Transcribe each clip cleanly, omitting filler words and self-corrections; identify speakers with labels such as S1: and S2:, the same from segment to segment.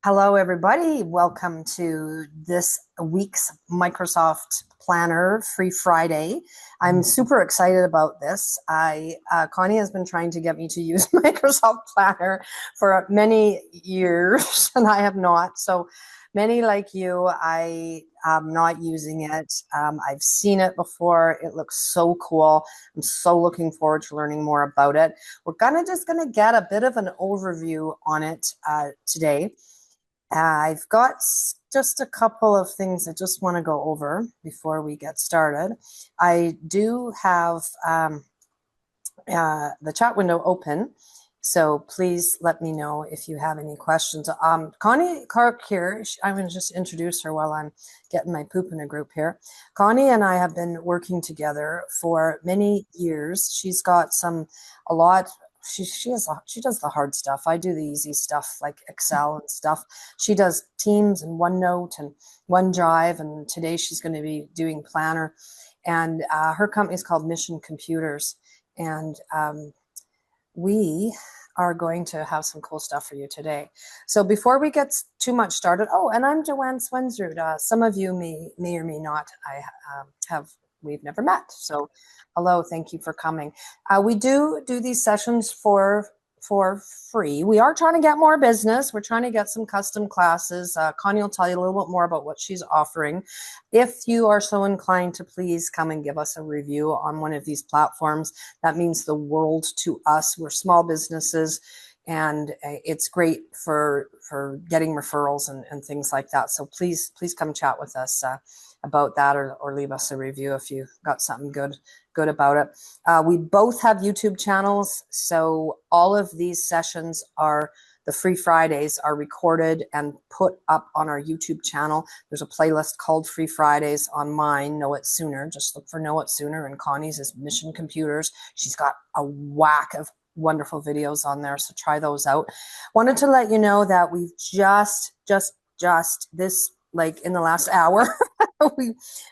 S1: Hello, everybody. Welcome to this week's Microsoft Planner Free Friday. I'm super excited about this. Connie has been trying to get me to use Microsoft Planner for many years, and I have not. So many like you, I am not using it. I've seen it before. It looks so cool. I'm so looking forward to learning more about it. We're just gonna get a bit of an overview on it today. I've got just a couple of things I just want to go over before we get started. I do have the chat window open, so please let me know if you have any questions. Connie Clark here, I'm going to just introduce her while I'm getting my poop in a group here. Connie and I have been working together for many years. She's got a lot. She does the hard stuff. I do the easy stuff like Excel and stuff. She does Teams and OneNote and OneDrive, and today she's going to be doing Planner. And her company is called Mission Computers, and we are going to have some cool stuff for you today. So before we get too much started, and I'm Joanne Swensrud. Some of you may or may not we've never met. So hello, thank you for coming. We do these sessions for free. We are trying to get more business. We're trying to get some custom classes. Connie will tell you a little bit more about what she's offering. If you are so inclined to please come and give us a review on one of these platforms, that means the world to us. We're small businesses, and it's great for getting referrals and things like that. So please come chat with us about that, or leave us a review if you got something good about it. We both have YouTube channels, so all of these sessions the Free Fridays are recorded and put up on our YouTube channel. There's a playlist called Free Fridays on mine, Know It Sooner. Just look for Know It Sooner, and Connie's is Mission Computers. She's got a whack of wonderful videos on there, so try those out. Wanted to let you know that we've just this, like in the last hour,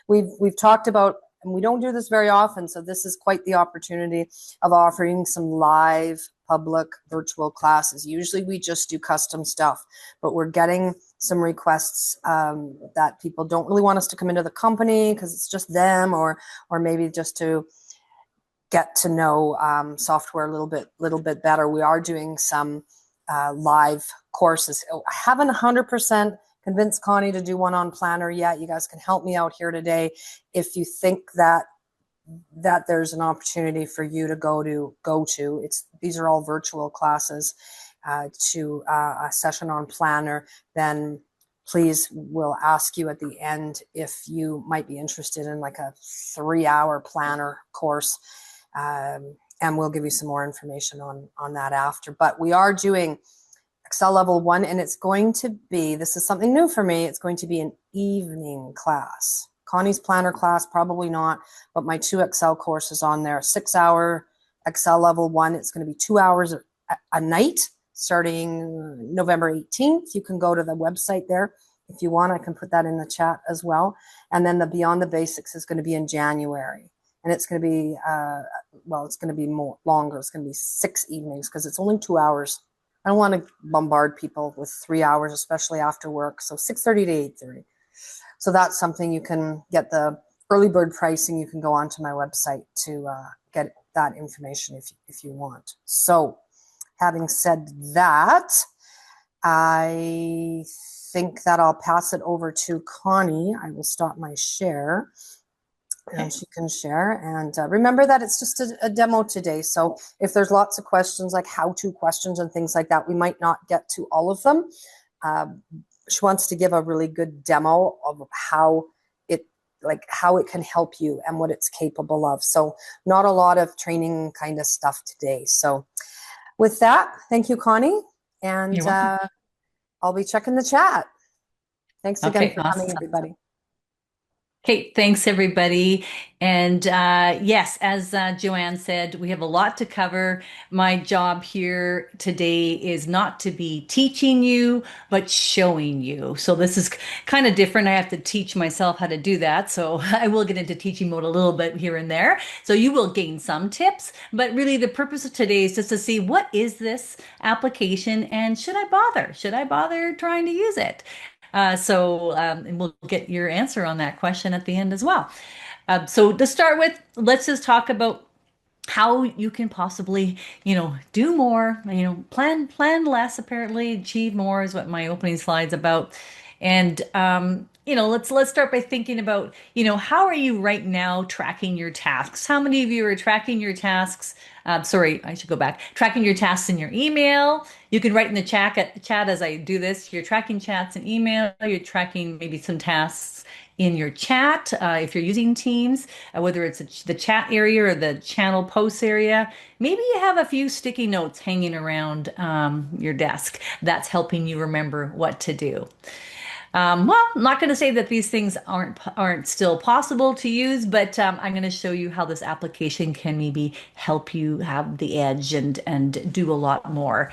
S1: we've talked about, and we don't do this very often, so this is quite the opportunity of offering some live public virtual classes. Usually we just do custom stuff, but we're getting some requests that people don't really want us to come into the company because it's just them, or maybe just to get to know software a little bit better. We are doing some live courses. I haven't 100% convinced Connie to do one on Planner yet. You guys can help me out here today if you think that there's an opportunity for you to go to. These are all virtual classes to a session on Planner. Then please, we'll ask you at the end if you might be interested in like a 3-hour Planner course, and we'll give you some more information on that after. But we are doing Excel Level 1, and it's going to be, this is something new for me, it's going to be an evening class. Connie's Planner class, probably not, but my 2 Excel courses on there. 6-hour Excel Level 1, it's going to be 2 hours a night starting November 18th. You can go to the website there if you want. I can put that in the chat as well. And then the Beyond the Basics is going to be in January. And it's going to be, it's going to be more longer. It's going to be 6 evenings because it's only 2 hours. I don't want to bombard people with 3 hours, especially after work. So 6:30 to 8:30. So that's something you can get the early bird pricing. You can go onto my website to get that information if you want. So having said that, I think that I'll pass it over to Connie. I will stop my share. And she can share. And remember that it's just a demo today. So if there's lots of questions, like how-to questions and things like that, we might not get to all of them. She wants to give a really good demo of how it can help you and what it's capable of. So not a lot of training kind of stuff today. So with that, thank you, Connie. And I'll be checking the chat. Thanks again for coming, everybody.
S2: Okay, thanks everybody. And yes, as Joanne said, we have a lot to cover. My job here today is not to be teaching you, but showing you. So this is kind of different. I have to teach myself how to do that. So I will get into teaching mode a little bit here and there. So you will gain some tips, but really the purpose of today is just to see what is this application and should I bother? Should I bother trying to use it? And we'll get your answer on that question at the end as well. So to start with, let's just talk about how you can possibly, do more, plan less, apparently achieve more is what my opening slide's about. And let's start by thinking about, how are you right now tracking your tasks? How many of you are tracking your tasks? Sorry, I should go back. Tracking your tasks in your email. You can write in the chat as I do this. You're tracking chats in email. You're tracking maybe some tasks in your chat if you're using Teams, whether it's the chat area or the channel posts area. Maybe you have a few sticky notes hanging around your desk that's helping you remember what to do. Well, I'm not going to say that these things aren't still possible to use, but I'm going to show you how this application can maybe help you have the edge and do a lot more.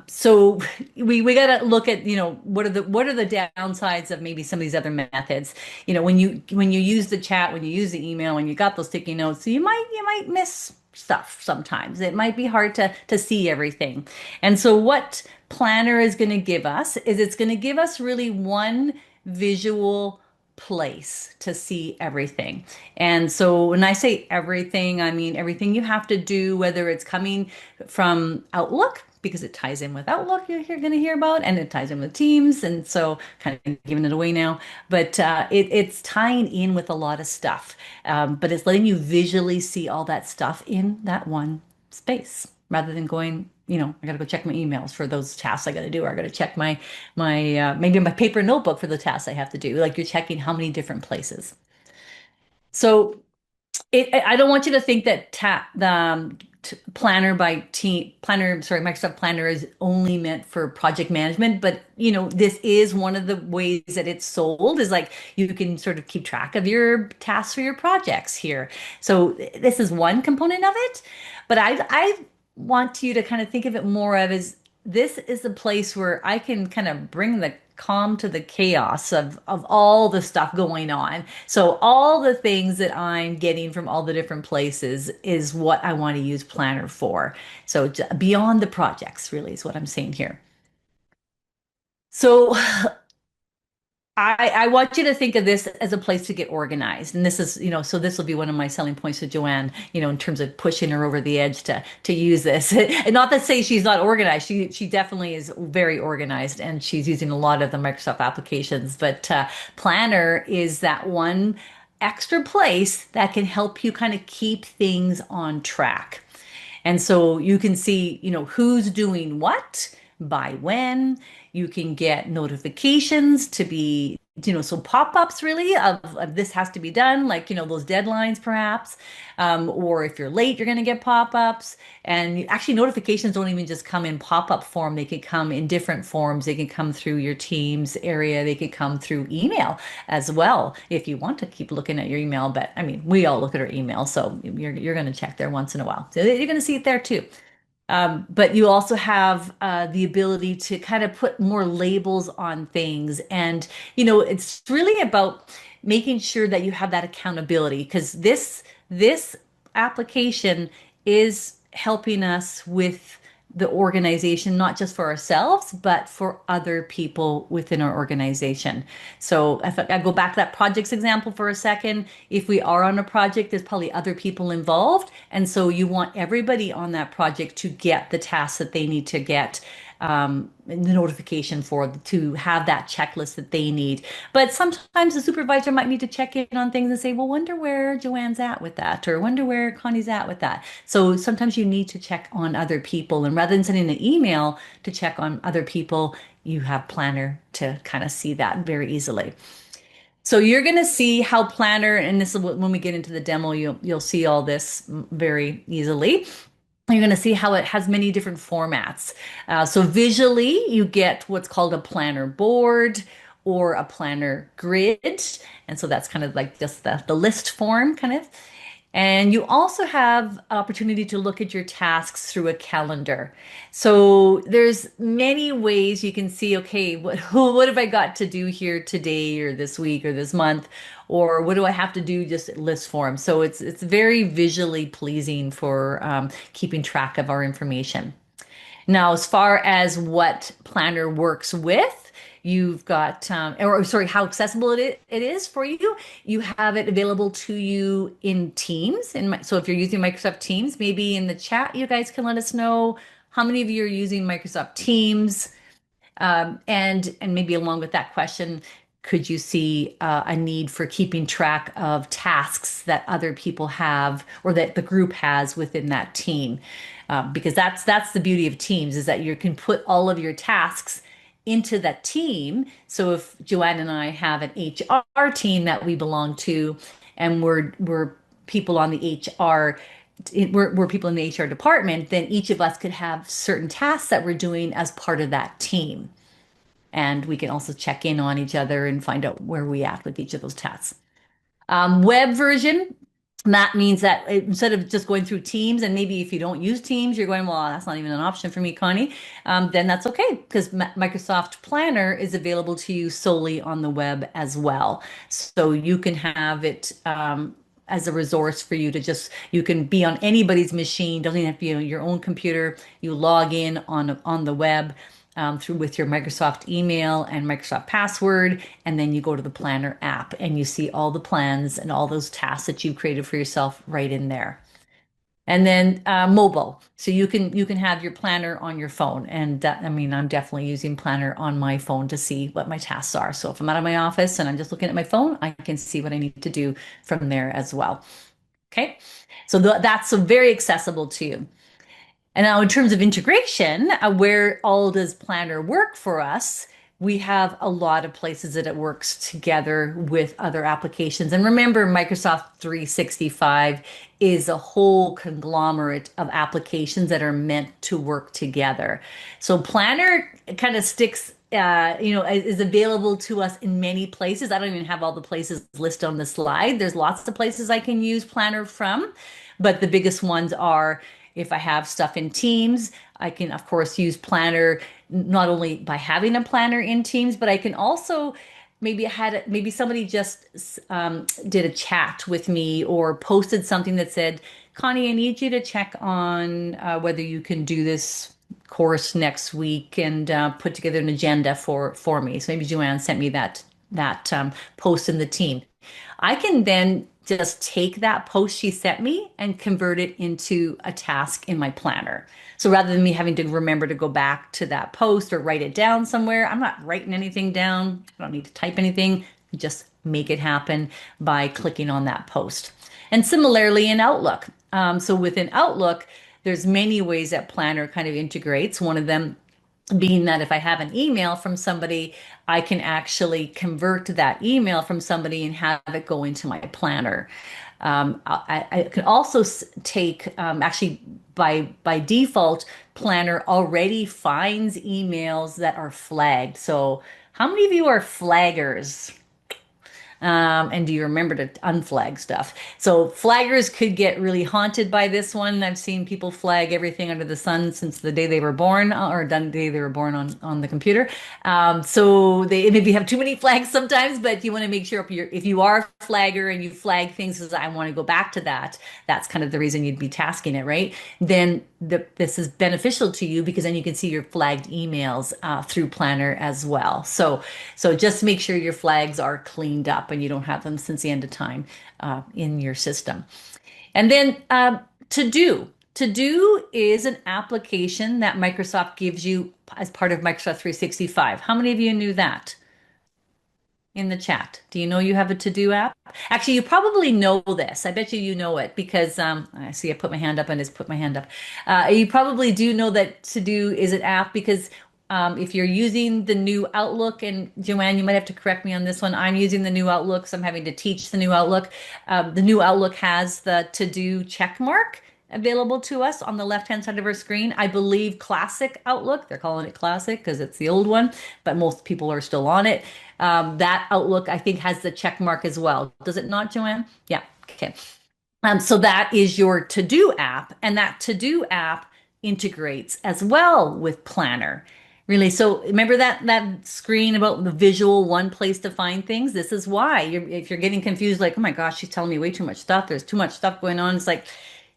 S2: So we got to look at what are the downsides of maybe some of these other methods. When you use the chat, when you use the email, when you got those sticky notes, you might miss stuff sometimes. It might be hard to see everything. And so what Planner is going to give us is it's going to give us really one visual place to see everything. And so when I say everything, I mean everything you have to do, whether it's coming from Outlook, because it ties in with Outlook, you're going to hear about, and it ties in with Teams. And so, kind of giving it away now, but it's tying in with a lot of stuff. But it's letting you visually see all that stuff in that one space rather than going, I got to go check my emails for those tasks I got to do, or I got to check my maybe my paper notebook for the tasks I have to do. Like you're checking how many different places. So I don't want you to think that Planner by Team Planner, sorry, Microsoft Planner is only meant for project management, but this is one of the ways that it's sold is like you can sort of keep track of your tasks for your projects here. So this is one component of it, but I want you to kind of think of it more of as this is a place where I can kind of bring the calm to the chaos of all the stuff going on. So all the things that I'm getting from all the different places is what I want to use Planner for. So beyond the projects really is what I'm saying here. So I want you to think of this as a place to get organized. And this is, so this will be one of my selling points to Joanne, in terms of pushing her over the edge to use this. And not to say she's not organized. She definitely is very organized and she's using a lot of the Microsoft applications. But Planner is that one extra place that can help you kind of keep things on track. And so you can see, who's doing what by when. You can get notifications to be, so pop-ups really of this has to be done, like, those deadlines perhaps. Or if you're late, you're going to get pop-ups. And actually, notifications don't even just come in pop-up form. They can come in different forms. They can come through your Teams area. They could come through email as well if you want to keep looking at your email. But I mean, we all look at our email, so you're going to check there once in a while. So you're going to see it there too. But you also have the ability to kind of put more labels on things. And, it's really about making sure that you have that accountability because this application is helping us with the organization, not just for ourselves, but for other people within our organization. So if I go back to that projects example for a second, if we are on a project, there's probably other people involved. And so you want everybody on that project to get the tasks that they need to get, the notification to have that checklist that they need. But sometimes the supervisor might need to check in on things and say, well, wonder where Joanne's at with that, or wonder where Connie's at with that. So sometimes you need to check on other people. And rather than sending an email to check on other people, you have Planner to kind of see that very easily. So you're going to see how Planner, and this is when we get into the demo, you'll see all this very easily. You're going to see how it has many different formats. So visually, you get what's called a planner board, or a planner grid. And so that's kind of like just the list form kind of. And you also have opportunity to look at your tasks through a calendar. So there's many ways you can see, okay, what have I got to do here today or this week or this month, or what do I have to do just list form. So it's very visually pleasing for keeping track of our information. Now, as far as what Planner works with, you've got, or sorry, how accessible it is for you. You have it available to you in Teams. So if you're using Microsoft Teams, maybe in the chat, you guys can let us know how many of you are using Microsoft Teams. And maybe along with that question, could you see a need for keeping track of tasks that other people have or that the group has within that team? Because that's the beauty of Teams is that you can put all of your tasks into that team. So if Joanne and I have an HR team that we belong to, and we're people on the HR we're people in the HR department, then each of us could have certain tasks that we're doing as part of that team. And we can also check in on each other and find out where we at with each of those tasks. Web version, that means that instead of just going through Teams, and maybe if you don't use Teams, you're going, well, that's not even an option for me, Connie, then that's okay because Microsoft Planner is available to you solely on the web as well. So you can have it as a resource for you to you can be on anybody's machine, doesn't even have to be on your own computer. You log in on the web through with your Microsoft email and Microsoft password, and then you go to the Planner app and you see all the plans and all those tasks that you've created for yourself right in there. And then mobile, so you can have your planner on your phone. And I mean, I'm definitely using Planner on my phone to see what my tasks are. So if I'm out of my office and I'm just looking at my phone, I can see what I need to do from there as well. Okay, so that's so very accessible to you. And now, in terms of integration, where all does Planner work for us? We have a lot of places that it works together with other applications. And remember, Microsoft 365 is a whole conglomerate of applications that are meant to work together. So Planner kind of sticks is available to us in many places. I don't even have all the places listed on the slide. There's lots of places I can use Planner from, but the biggest ones are if I have stuff in Teams, I can, of course, use Planner not only by having a planner in Teams, but I can also maybe somebody just did a chat with me or posted something that said, Connie, I need you to check on whether you can do this course next week and put together an agenda for me. So maybe Joanne sent me that post in the team. I can then just take that post she sent me and convert it into a task in my planner. So rather than me having to remember to go back to that post or write it down somewhere, I'm not writing anything down. I don't need to type anything. Just make it happen by clicking on that post. And similarly in Outlook. So within Outlook, there's many ways that Planner kind of integrates. One of them being that if I have an email from somebody, I can actually convert that email from somebody and have it go into my planner. I can also take actually by default, Planner already finds emails that are flagged. So how many of you are flaggers? And do you remember to unflag stuff? So flaggers could get really haunted by this one. I've seen people flag everything under the sun since the day they were born, or the day they were born on the computer. So they maybe have too many flags sometimes, but you want to make sure if you are a flagger and you flag things as I want to go back to that, that's kind of the reason you'd be tasking it, right? Then this is beneficial to you because then you can see your flagged emails through Planner as well. So just make sure your flags are cleaned up and you don't have them since the end of time in your system. And then To Do. To Do is an application that Microsoft gives you as part of Microsoft 365. How many of you knew that? In the chat. Do you know you have a to-do app? Actually, you probably know this. I bet you know it because I see I put my hand up and just put my hand up. You probably do know that to-do is an app because if you're using the new Outlook, and Joanne, you might have to correct me on this one. I'm using the new Outlook, so I'm having to teach the new Outlook. The new Outlook has the to-do check mark. available to us on the left-hand side of our screen. I believe Classic Outlook, they're calling it Classic because it's the old one, but most people are still on it. That Outlook, I think, has the check mark as well. Does it not, Joanne? Yeah. Okay. So that is your to-do app, and that to-do app integrates as well with Planner. Really, so remember that screen about the visual one place to find things? This is why if you're getting confused, like, oh my gosh, she's telling me way too much stuff. There's too much stuff going on. It's like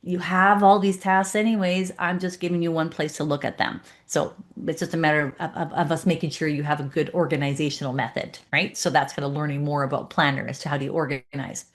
S2: you have all these tasks anyways. I'm just giving you one place to look at them. So it's just a matter of us making sure you have a good organizational method, right? So that's kind of learning more about Planner as to how do you organize.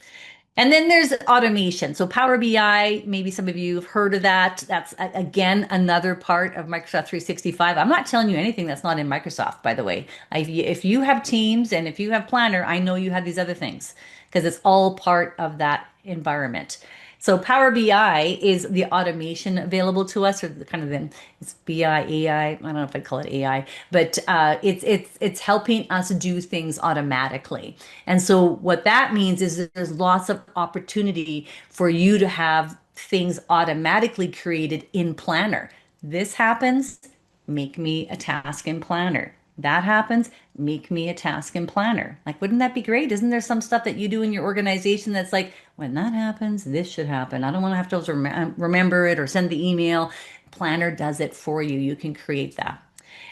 S2: And then there's automation. So Power BI, maybe some of you have heard of that. That's again another part of Microsoft 365. I'm not telling you anything that's not in Microsoft, by the way. If you have Teams and if you have Planner, I know you have these other things because it's all part of that environment. So Power BI is the automation available to us, or the kind of then it's BI, AI. I don't know if I'd call it AI, but it's helping us do things automatically. And so what that means is that there's lots of opportunity for you to have things automatically created in Planner. This happens, make me a task in Planner. That happens, make me a task in Planner. Like, wouldn't that be great? Isn't there some stuff that you do in your organization that's like, when that happens, this should happen. I don't want to have to remember it or send the email. Planner does it for you. You can create that.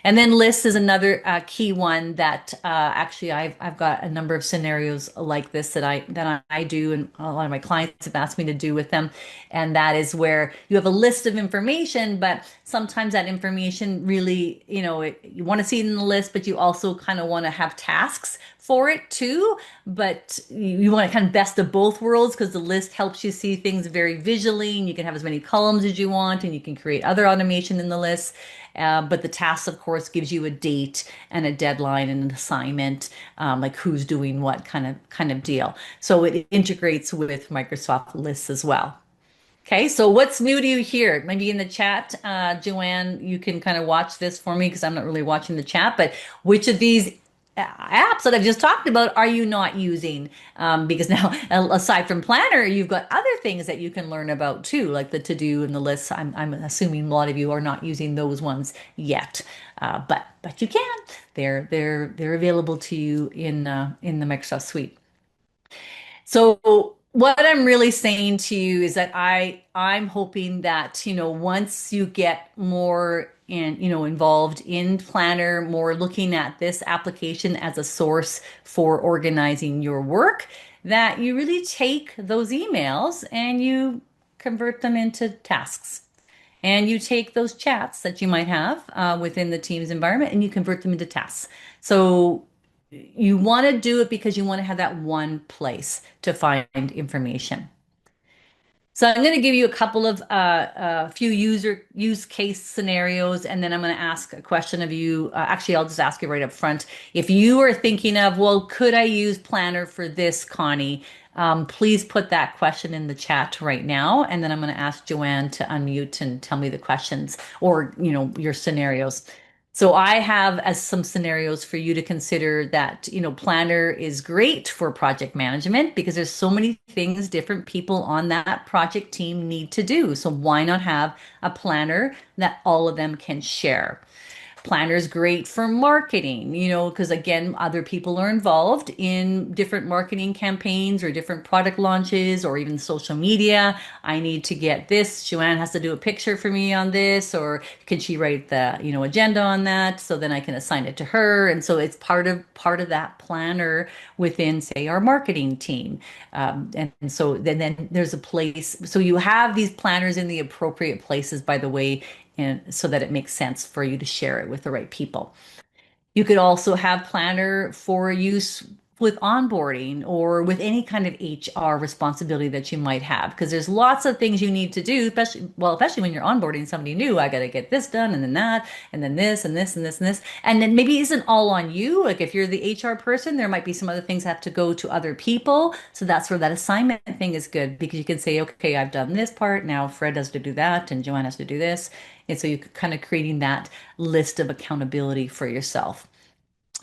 S2: And then lists is another key one that actually I've got a number of scenarios like this that I do, and a lot of my clients have asked me to do with them. And that is where you have a list of information, but sometimes that information really, you want to see it in the list, but you also kind of want to have tasks for it too. But you want to kind of best of both worlds because the list helps you see things very visually, and you can have as many columns as you want, and you can create other automation in the list. But the task, of course, gives you a date and a deadline and an assignment, like who's doing what kind of deal. So it integrates with Microsoft Lists as well. Okay, so what's new to you here? Maybe in the chat, Joanne, you can kind of watch this for me because I'm not really watching the chat. But which of these apps that I've just talked about are you not using? Because now, aside from Planner, you've got other things that you can learn about too, like the to-do and the lists. I'm assuming a lot of you are not using those ones yet, but you can. They're available to you in the Microsoft Suite. So what I'm really saying to you is that I'm hoping that, once you get more involved in Planner, more looking at this application as a source for organizing your work, that you really take those emails and you convert them into tasks. And you take those chats that you might have within the Teams environment and you convert them into tasks. So you want to do it because you want to have that one place to find information. So I'm going to give you a couple of a few use case scenarios, and then I'm going to ask a question of you. Actually, I'll just ask you right up front. If you are thinking of, well, could I use Planner for this, Connie? Please put that question in the chat right now, and then I'm going to ask Joanne to unmute and tell me the questions or your scenarios. So I have as some scenarios for you to consider that, Planner is great for project management because there's so many things different people on that project team need to do. So why not have a planner that all of them can share? Planner is great for marketing, because again, other people are involved in different marketing campaigns or different product launches or even social media. I need to get this. Joanne has to do a picture for me on this, or can she write the, agenda on that? So then I can assign it to her. And so it's part of that planner within, say, our marketing team. And so then there's a place. So you have these planners in the appropriate places, by the way, and so that it makes sense for you to share it with the right people. You could also have Planner for use with onboarding or with any kind of HR responsibility that you might have, because there's lots of things you need to do, especially when you're onboarding somebody new. I got to get this done and then that, and then this and this and this and this. And then maybe it isn't all on you. Like if you're the HR person, there might be some other things that have to go to other people. So that's where that assignment thing is good because you can say, okay, I've done this part. Now Fred has to do that and Joanne has to do this. And so you're kind of creating that list of accountability for yourself.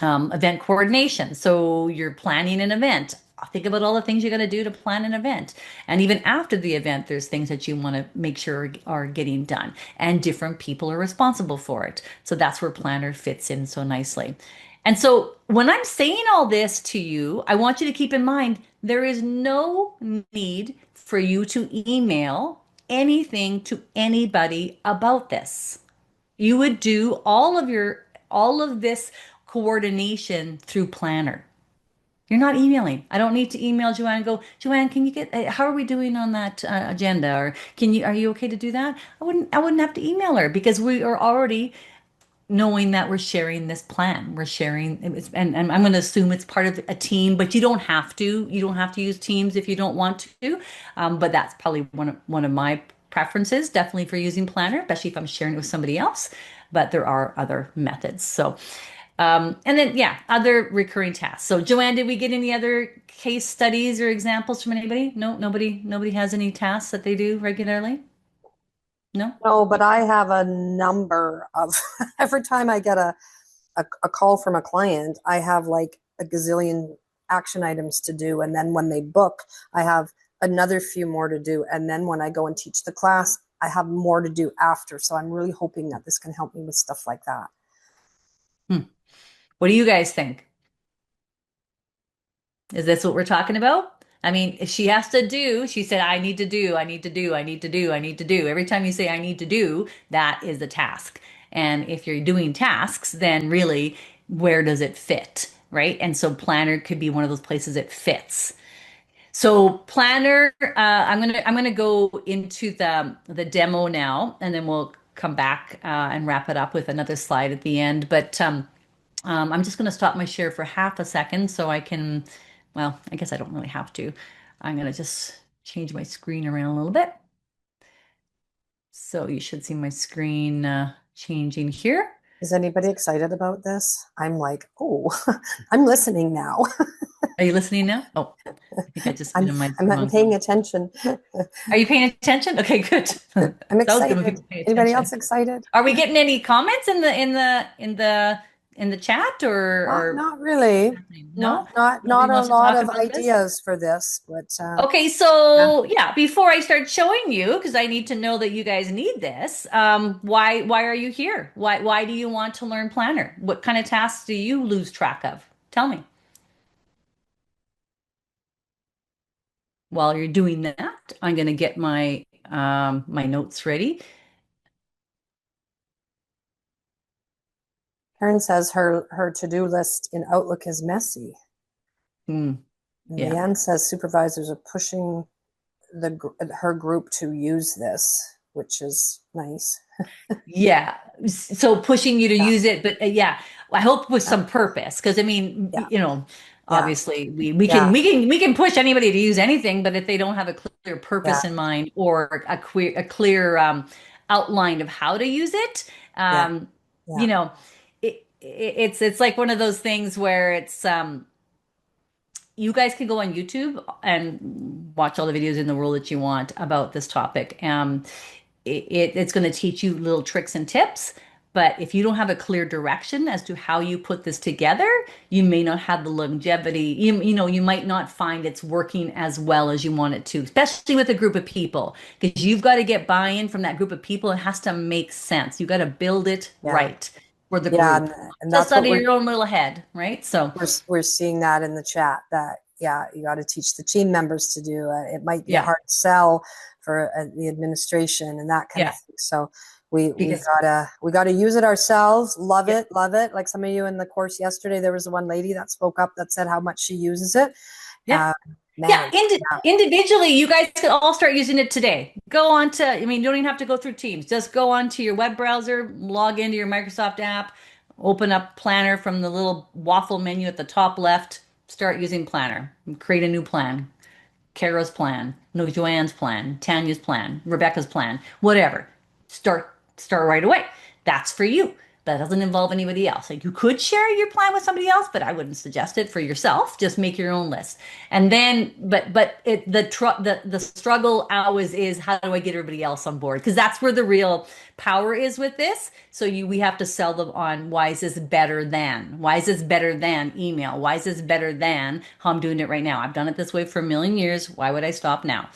S2: Event coordination. So you're planning an event. think about all the things you're going to do to plan an event. And even after the event, there's things that you want to make sure are getting done, and different people are responsible for it. So that's where planner fits in so nicely. And so when I'm saying all this to you, I want you to keep in mind there is no need for you to email anything to anybody about this. You would do all of this coordination through Planner. You're not emailing. I don't need to email Joanne and go, Joanne, can you get, how are we doing on that agenda? Or are you okay to do that? I wouldn't have to email her because we are already knowing that we're sharing this plan. We're sharing, and I'm going to assume it's part of a team, but you don't have to. You don't have to use Teams if you don't want to. But that's probably one of my preferences, definitely for using Planner, especially if I'm sharing it with somebody else. But there are other methods. So, and then yeah, other recurring tasks. So, Joanne, did we get any other case studies or examples from anybody? No, nobody has any tasks that they do regularly. No.
S1: No, but I have a number of every time I get a call from a client, I have like a gazillion action items to do. And then when they book, I have another few more to do. And then when I go and teach the class, I have more to do after. So I'm really hoping that this can help me with stuff like that.
S2: Hmm. What do you guys think? Is this what we're talking about? I mean, if she has to do, she said, I need to do, I need to do, I need to do, I need to do. Every time you say I need to do, that is a task. And if you're doing tasks, then really, where does it fit? Right. And so planner could be one of those places it fits. So planner, I'm gonna go into the demo now, and then we'll come back and wrap it up with another slide at the end. But I'm just going to stop my share for half a second so I can, well, I guess I don't really have to. I'm going to just change my screen around a little bit. So you should see my screen changing here.
S1: Is anybody excited about this? I'm like, oh, I'm listening now.
S2: Are you listening now? Oh, I think I just
S1: I'm
S2: minimized the
S1: I'm
S2: wrong
S1: paying
S2: thing.
S1: attention.
S2: Are you paying attention? Okay, good.
S1: I'm
S2: That was good when
S1: excited.
S2: people pay
S1: Anybody
S2: attention.
S1: else excited?
S2: Are we getting any comments in the chat or
S1: Not really.
S2: no? Nobody
S1: Not a
S2: wants to
S1: lot
S2: talk
S1: of
S2: about this?
S1: ideas for this, but
S2: Okay,
S1: yeah.
S2: so yeah, before I start showing you, because I need to know that you guys need this, why are you here? Why do you want to learn Planner? What kind of tasks do you lose track of? Tell me. While you're doing that, I'm going to get my notes ready.
S1: Karen says her to-do list in Outlook is messy.
S2: Hmm,
S1: And
S2: yeah.
S1: Leanne says supervisors are pushing her group to use this, which is nice.
S2: Yeah. So pushing you to
S1: Yeah,
S2: use it, but yeah, I hope with
S1: yeah,
S2: some purpose. Because I mean,
S1: yeah, yeah,
S2: obviously
S1: yeah,
S2: we can push anybody to use anything, but if they don't have a clear
S1: yeah,
S2: purpose in mind or a clear outline of how to use it,
S1: yeah,
S2: you
S1: yeah.
S2: know, it's like one of those things where it's you guys can go on YouTube and watch all the videos in the world that you want about this topic. It's going to teach you little tricks and tips. But if you don't have a clear direction as to how you put this together, you may not have the longevity. You might not find it's working as well as you want it to, especially with a group of people, because you've got to get buy-in from that group of people. It has to make sense. You got to build it
S1: Yeah,
S2: right for the
S1: yeah,
S2: group,
S1: and
S2: just
S1: that's
S2: out
S1: what
S2: of your own little head, right? So,
S1: we're seeing that in the chat. That yeah, you got to teach the team members to do. It might be a
S2: yeah,
S1: hard sell for the administration and that kind of
S2: yeah,
S1: thing. So we
S2: because
S1: gotta use it ourselves. Love
S2: yeah,
S1: it, love it. Like some of you in the course yesterday, there was one lady that spoke up that said how much she uses it.
S2: yeah.
S1: Uh,
S2: Yeah,
S1: man, yeah,
S2: individually, you guys could all start using it today. Go on to, I mean, you don't even have to go through Teams. Just go on to your web browser, log into your Microsoft app, open up Planner from the little waffle menu at the top left, start using Planner, create a new plan. Kara's plan, no, Joanne's plan, Tanya's plan, Rebecca's plan, whatever. Start right away. That's for you. That doesn't involve anybody else. Like you could share your plan with somebody else, but I wouldn't suggest it for yourself. Just make your own list. And then, the struggle always is how do I get everybody else on board? Because that's where the real power is with this. So we have to sell them on why is this better than? Why is this better than email? Why is this better than how I'm doing it right now? I've done it this way for a million years. Why would I stop now?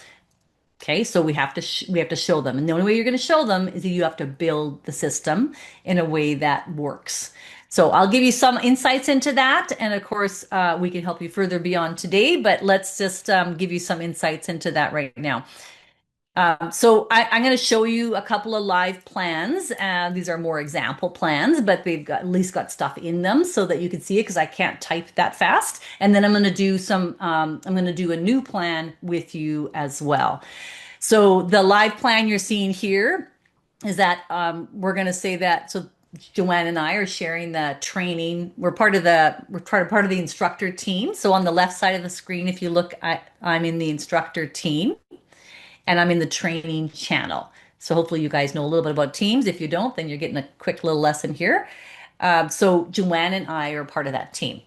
S2: Okay, so we have to we have to show them, and the only way you're going to show them is that you have to build the system in a way that works. So I'll give you some insights into that, and of course, we can help you further beyond today. But let's just give you some insights into that right now. I'm going to show you a couple of live plans. These are more example plans, but they've got at least got stuff in them so that you can see it because I can't type that fast. And then I'm going to do I'm going to do a new plan with you as well. So the live plan you're seeing here is that we're going to say that. So Joanne and I are sharing the training. We're part of the instructor team. So on the left side of the screen, if you look, I'm in the instructor team and I'm in the training channel. So hopefully you guys know a little bit about Teams. If you don't, then you're getting a quick little lesson here. So Joanne and I are part of that team.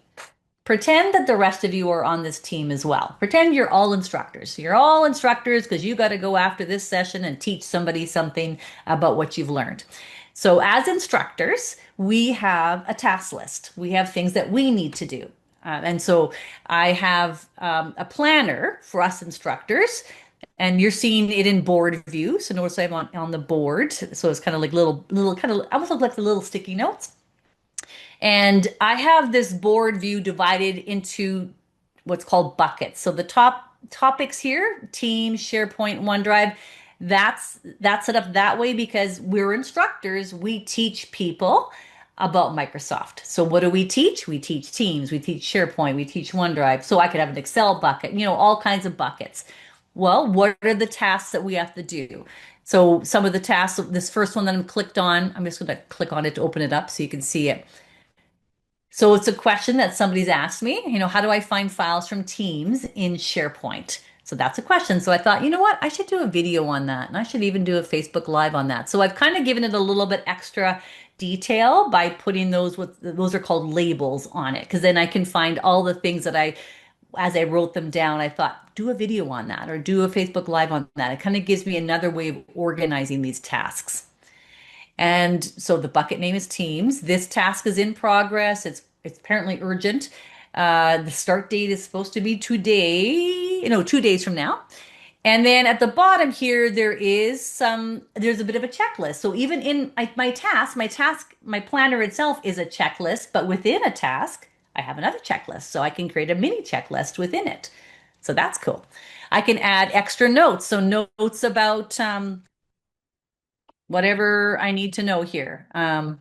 S2: Pretend that the rest of you are on this team as well. Pretend you're all instructors. You're all instructors because you got to go after this session and teach somebody something about what you've learned. So as instructors, we have a task list. We have things that we need to do. And so I have a planner for us instructors, and you're seeing it in board view. So notice I'm on the board. So it's kind of like little kind of almost look like the little sticky notes. And I have this board view divided into what's called buckets. So the top topics here, Teams, SharePoint, OneDrive, that's set up that way because we're instructors. We teach people about Microsoft. So what do we teach? We teach Teams, we teach SharePoint, we teach OneDrive. So I could have an Excel bucket, all kinds of buckets. Well, what are the tasks that we have to do? So some of the tasks, this first one that I'm clicked on, I'm just going to click on it to open it up so you can see it. So it's a question that somebody's asked me, how do I find files from Teams in SharePoint? So that's a question. So I thought, you know what? I should do a video on that. And I should even do a Facebook Live on that. So I've kind of given it a little bit extra detail by putting those are called labels on it. Because then I can find all the things that as I wrote them down, I thought, do a video on that or do a Facebook Live on that. It kind of gives me another way of organizing these tasks. And so the bucket name is Teams. This task is in progress. It's apparently urgent. The start date is supposed to be today, 2 days from now. And then at the bottom here, there's a bit of a checklist. So even in my planner itself is a checklist, but within a task, I have another checklist. So I can create a mini checklist within it. So that's cool. I can add extra notes. So notes about whatever I need to know here. And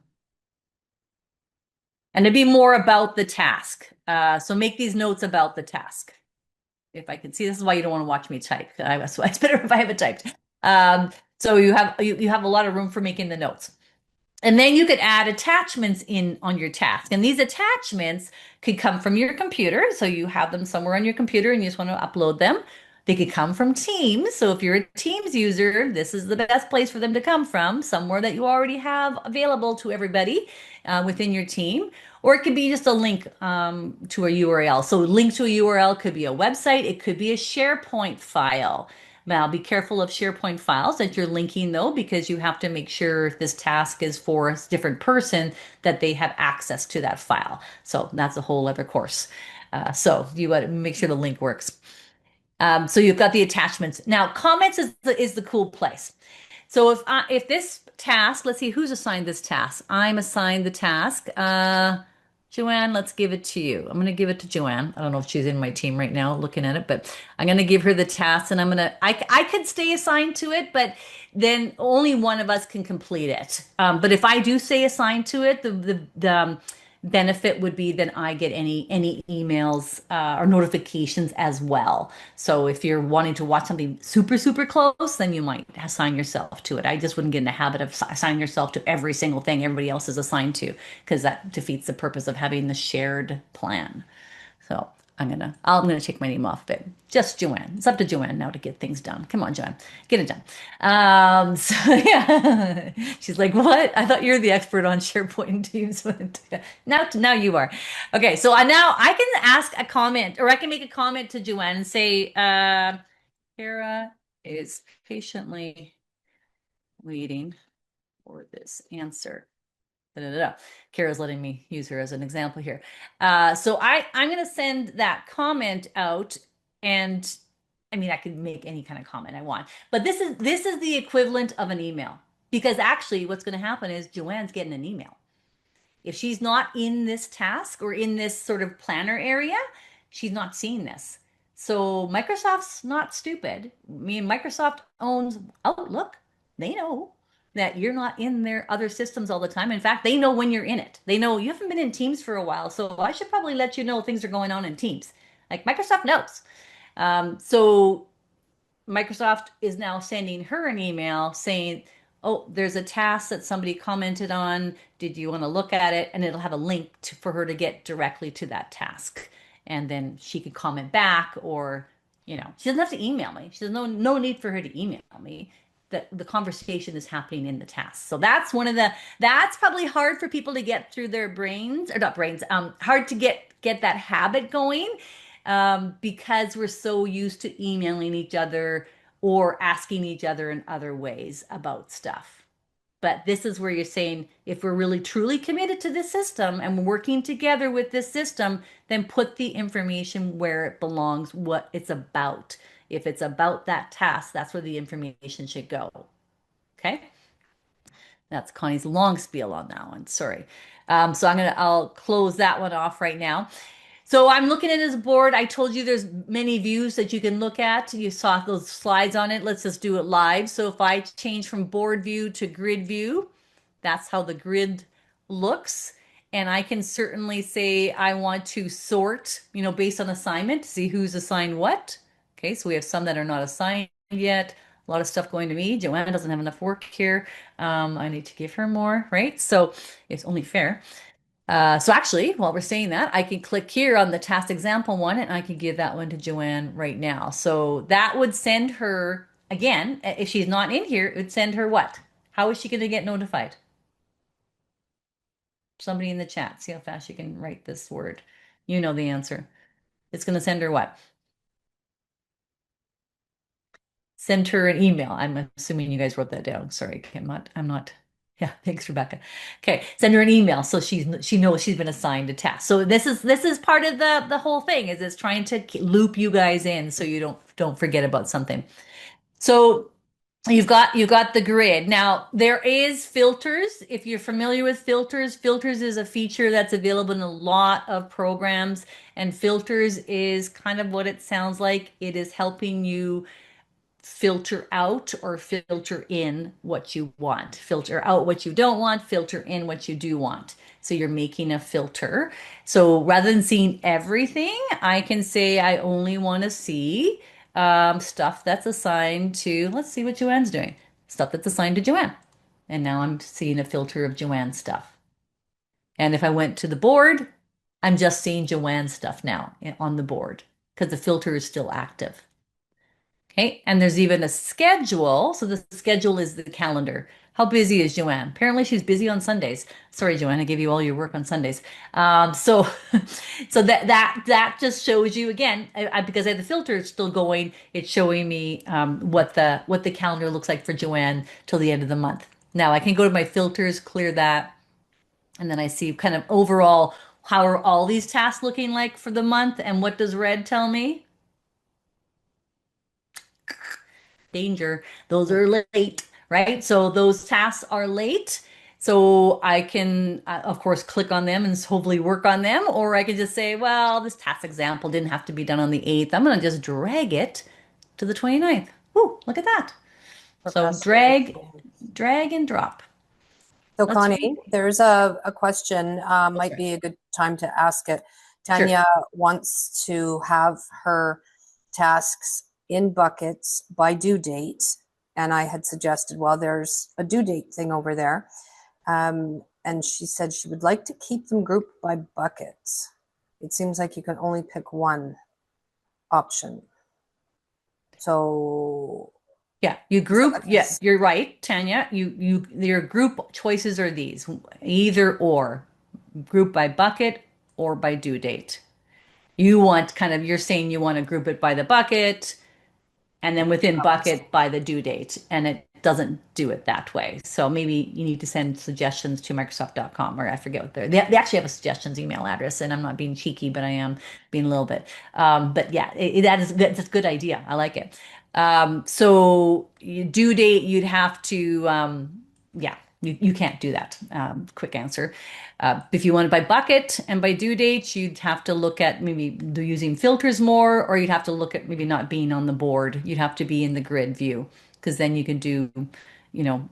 S2: to be more about the task. So make these notes about the task. If I can see, this is why you don't want to watch me type. So it's better if I have it typed. So you have a lot of room for making the notes. And then you could add attachments on your task. And these attachments could come from your computer. So you have them somewhere on your computer and you just want to upload them. They could come from Teams. So if you're a Teams user, this is the best place for them to come from, somewhere that you already have available to everybody within your team. Or it could be just a link to a URL. So link to a URL could be a website. It could be a SharePoint file. Now, be careful of SharePoint files that you're linking, though, because you have to make sure if this task is for a different person that they have access to that file. So that's a whole other course. So you got to make sure the link works. So you've got the attachments. Now, comments is the cool place. So if this task, let's see who's assigned this task. I'm assigned the task. Joanne, let's give it to you. I'm going to give it to Joanne. I don't know if she's in my team right now looking at it, but I'm going to give her the task and I could stay assigned to it, but then only one of us can complete it. But if I do stay assigned to it, the benefit would be that I get any emails or notifications as well. So if you're wanting to watch something super, super close, then you might assign yourself to it. I just wouldn't get in the habit of assigning yourself to every single thing everybody else is assigned to, because that defeats the purpose of having the shared plan. So I'm gonna take my name off of it. Just Joanne. It's up to Joanne now to get things done. Come on, Joanne, get it done. So yeah, she's like, "What? I thought you're the expert on SharePoint and Teams." But now you are. Okay, so now I can ask a comment, or I can make a comment to Joanne and say, "Kara is patiently waiting for this answer." Da, da, da, da. Kara's letting me use her as an example here. So I'm going to send that comment out, and I mean I could make any kind of comment I want, but this is the equivalent of an email, because actually what's going to happen is Joanne's getting an email. If she's not in this task or in this sort of planner area, she's not seeing this. So Microsoft's not stupid. I mean, Microsoft owns Outlook. They know that you're not in their other systems all the time. In fact, they know when you're in it. They know you haven't been in Teams for a while, so I should probably let you know things are going on in Teams. Like Microsoft knows. So Microsoft is now sending her an email saying, "Oh, there's a task that somebody commented on. Did you want to look at it?" And it'll have a link for her to get directly to that task. And then she can comment back, or, she doesn't have to email me. She has no need for her to email me. The conversation is happening in the task. So that's probably hard for people to get through their brains, or not brains, hard to get that habit going, because we're so used to emailing each other or asking each other in other ways about stuff. But this is where you're saying, if we're really truly committed to this system and working together with this system, then put the information where it belongs, what it's about. If it's about that task, that's where the information should go. Okay? That's Connie's long spiel on that one. Sorry. So I'll close that one off right now. So I'm looking at his board. I told you there's many views that you can look at. You saw those slides on it. Let's just do it live. So if I change from board view to grid view, that's how the grid looks. And I can certainly say I want to sort, based on assignment, see who's assigned what. Okay, so we have some that are not assigned yet. A lot of stuff going to me. Joanna doesn't have enough work here. I need to give her more, right? So it's only fair. So actually, while we're saying that, I can click here on the task example one, and I can give that one to Joanne right now. So that would send her, again, if she's not in here, it would send her what? How is she going to get notified? Somebody in the chat, see how fast you can write this word. You know the answer. It's going to send her what? Send her an email. I'm assuming you guys wrote that down. Sorry, I'm not. Yeah, thanks, Rebecca. Okay, send her an email so she knows she's been assigned a task. So this is part of the whole thing, is it's trying to loop you guys in so you don't forget about something. So you've got the grid. Now there is filters. If you're familiar with filters, filters is a feature that's available in a lot of programs, and filters is kind of what it sounds like. It is helping you filter out or filter in what you want, filter out what you don't want, filter in what you do want. So you're making a filter. So rather than seeing everything, I can say I only want to see stuff that's assigned to, let's see what Joanne's doing, stuff that's assigned to Joanne. And now I'm seeing a filter of Joanne's stuff. And if I went to the board, I'm just seeing Joanne's stuff now on the board because the filter is still active. Okay, and there's even a schedule. So the schedule is the calendar. How busy is Joanne? Apparently she's busy on Sundays. Sorry, Joanne, I gave you all your work on Sundays. So, so that just shows you again, because I have the filter still going. It's showing me what the calendar looks like for Joanne till the end of the month. Now I can go to my filters, clear that, and then I see kind of overall how are all these tasks looking like for the month, and what does red tell me? Danger. Those are late, right? So those tasks are late. So I can, of course, click on them and hopefully work on them, or I can just say, well, this task example didn't have to be done on the 8th. I'm going to just drag it to the 29th. Ooh, look at that. So drag and drop.
S1: So
S2: Let's
S1: Connie,
S2: read.
S1: there's a question, might
S2: Sure.
S1: be a good time to ask it.
S2: Sure.
S1: Tanya wants to have her tasks in buckets by due date. And I had suggested, well, there's a due date thing over there. And she said she would like to keep them grouped by buckets. it seems like you can only pick one option. So
S2: Yeah, you group. Yeah,
S1: yes.
S2: you're right, Tanya. Your group choices are these, either or, group by bucket or by due date. You want kind of, you're saying you want to group it by the bucket and then within bucket by the due date, and it doesn't do it that way. So maybe you need to send suggestions to Microsoft.com, or I forget what they actually have a suggestions email address, and I'm not being cheeky, but I am being a little bit. But yeah, that's a good idea. I like it. So you due date, you'd have to, yeah, you can't do that. Quick answer. If you want it by bucket and by due date, you'd have to look at maybe using filters more, or you'd have to look at maybe not being on the board. You'd have to be in the grid view, because then you can do,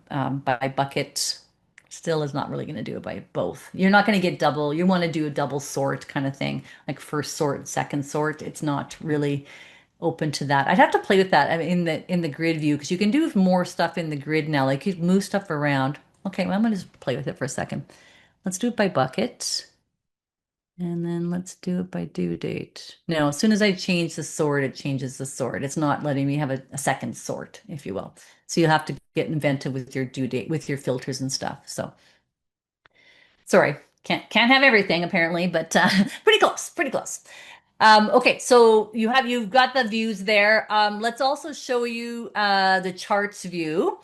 S2: by bucket. Still is not really going to do it by both. You're not going to get double. You want to do a double sort kind of thing, like first sort, second sort. It's not really open to that. I'd have to play with that, I mean, in the grid view, because you can do more stuff in the grid now. Like you move stuff around. Okay, well, I'm gonna just play with it for a second. Let's do it by bucket. And then let's do it by due date. Now, as soon as I change the sort, it changes the sort. It's not letting me have a second sort, if you will. So you'll have to get inventive with your due date, with your filters and stuff. So sorry, can't have everything apparently, but pretty close, pretty close. Okay, so you've got the views there. Let's also show you the charts view.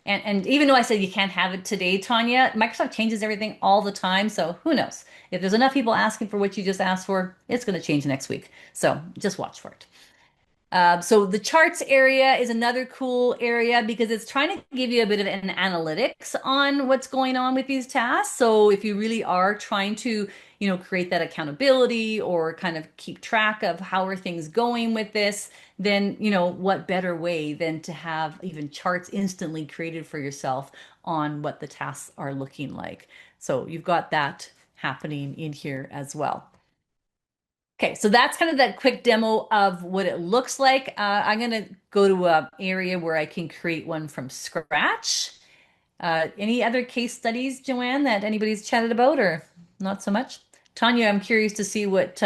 S2: And even though I said you can't have it today, Tanya, Microsoft changes everything all the time. So who knows? If there's enough people asking for what you just asked for, it's going to change next week. So just watch for it. So the charts area is another cool area because it's trying to give you a bit of an analytics on what's going on with these tasks. So if you really are trying to, create that accountability or kind of keep track of how are things going with this, then, what better way than to have even charts instantly created for yourself on what the tasks are looking like. So you've got that happening in here as well. Okay, so that's kind of that quick demo of what it looks like. I'm going to go to an area where I can create one from scratch. Any other case studies, Joanne, that anybody's chatted about, or not so much? Tanya, I'm curious to see what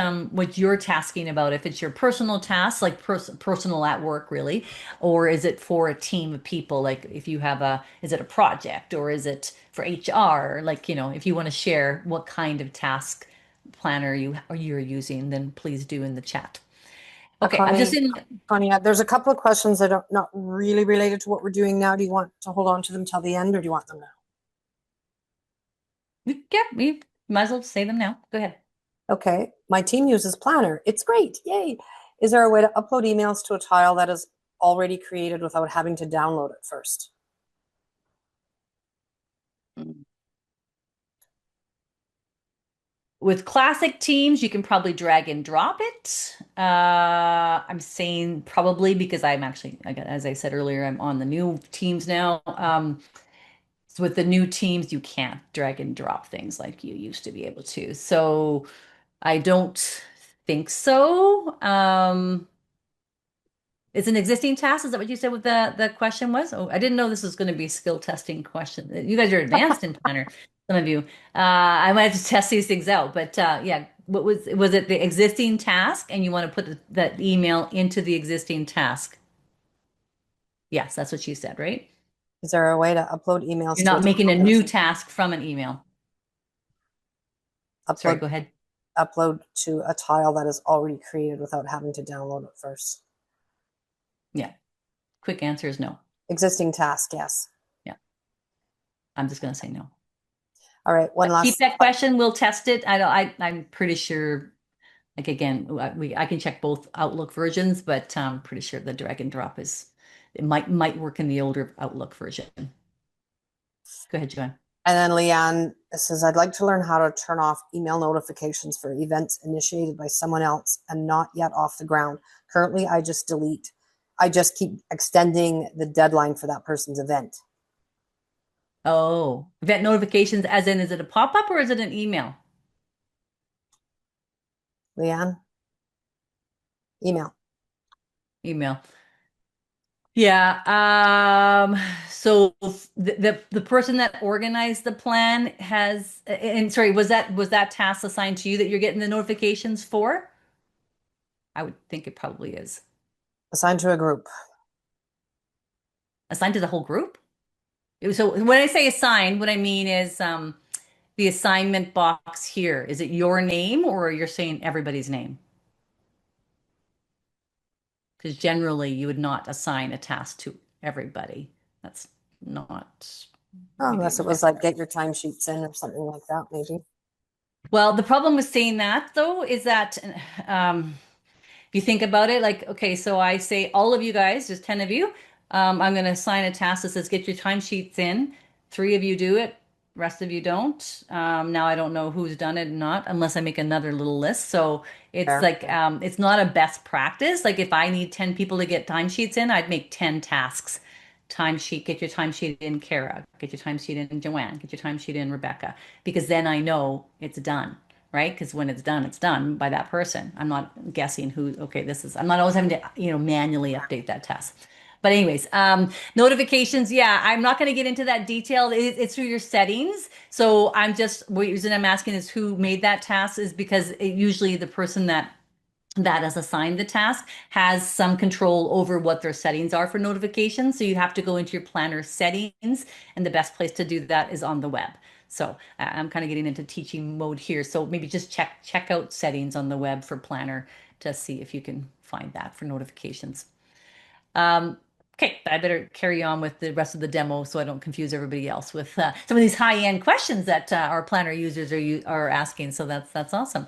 S2: you're tasking about. If it's your personal tasks, like personal at work, really, or is it for a team of people? Like if you have is it a project, or is it for HR? Like, if you want to share what kind of task planner you're using, then please do in the chat. Okay, I'm just in.
S1: Connie, there's a couple of questions that are not really related to what we're doing now. Do you want to hold on to them till the end, or do you want them now?
S2: Yeah, we might as well say them now. Go ahead.
S1: Okay, my team uses Planner. It's great. Yay. Is there a way to upload emails to a tile that is already created without having to download it first?
S2: With classic teams, you can probably drag and drop it. I'm saying probably because I'm actually, as I said earlier, I'm on the new teams now. So with the new teams, you can't drag and drop things like you used to be able to. So I don't think so. It's an existing task. Is that what you said? What the question was? Oh, I didn't know this was going to be skill testing question. You guys are advanced in Planner. Some of you. I might have to test these things out. But yeah, what was it the existing task, and you want to put that email into the existing task? Yes, that's what she said, right?
S1: Is there a way to upload emails
S2: You're
S1: to
S2: not making a new task from an email. Sorry, go ahead.
S1: Upload to a tile that is already created without having to download it first?
S2: Yeah. Quick answer is no.
S1: Existing task, yes.
S2: Yeah. I'm just going to say no.
S1: All right, one last.
S2: Keep that question. We'll test it. I'm pretty sure. Like again, I can check both Outlook versions, but I'm pretty sure the drag and drop it might work in the older Outlook version. Go ahead, Joanne.
S1: And then Leanne says, I'd like to learn how to turn off email notifications for events initiated by someone else and not yet off the ground. Currently, I just keep extending the deadline for that person's event.
S2: Oh, event notifications, as in, is it a pop-up or is it an email?
S1: Leanne? Email.
S2: Email. Yeah. So the person that organized the plan has, and sorry, was that task assigned to you that you're getting the notifications for? I would think it probably is
S1: Assigned to a group.
S2: assigned to the whole group. So when I say assigned, what I mean is the assignment box here. Is it your name or you're saying everybody's name? Because generally you would not assign a task to everybody. That's not
S1: Oh,
S2: maybe
S1: unless
S2: the
S1: it was
S2: best
S1: like get
S2: practice.
S1: your timesheets in or something like that, maybe.
S2: Well, the problem with saying that though is that if you think about it, like, okay, so I say all of you guys, there's 10 of you, I'm going to assign a task that says get your timesheets in. Three of you do it, rest of you don't. Now I don't know who's done it or not unless I make another little list. So it's
S1: Fair.
S2: like, it's not a best practice. Like if I need 10 people to get timesheets in, I'd make 10 tasks. Timesheet, get your timesheet in, Kara, get your timesheet in, Joanne, get your timesheet in, Rebecca, because then I know it's done, right? Because when it's done by that person. I'm not guessing who, okay, this is, I'm not always having to, manually update that task. But anyways, notifications, yeah, I'm not going to get into that detail. It's through your settings. So the reason I'm asking is who made that task is because usually the person that is assigned the task has some control over what their settings are for notifications. So you have to go into your planner settings, and the best place to do that is on the web. So I'm kind of getting into teaching mode here. So maybe just check out settings on the web for planner to see if you can find that for notifications. Um, okay, I better carry on with the rest of the demo so I don't confuse everybody else with some of these high-end questions that our planner users are asking. So that's awesome.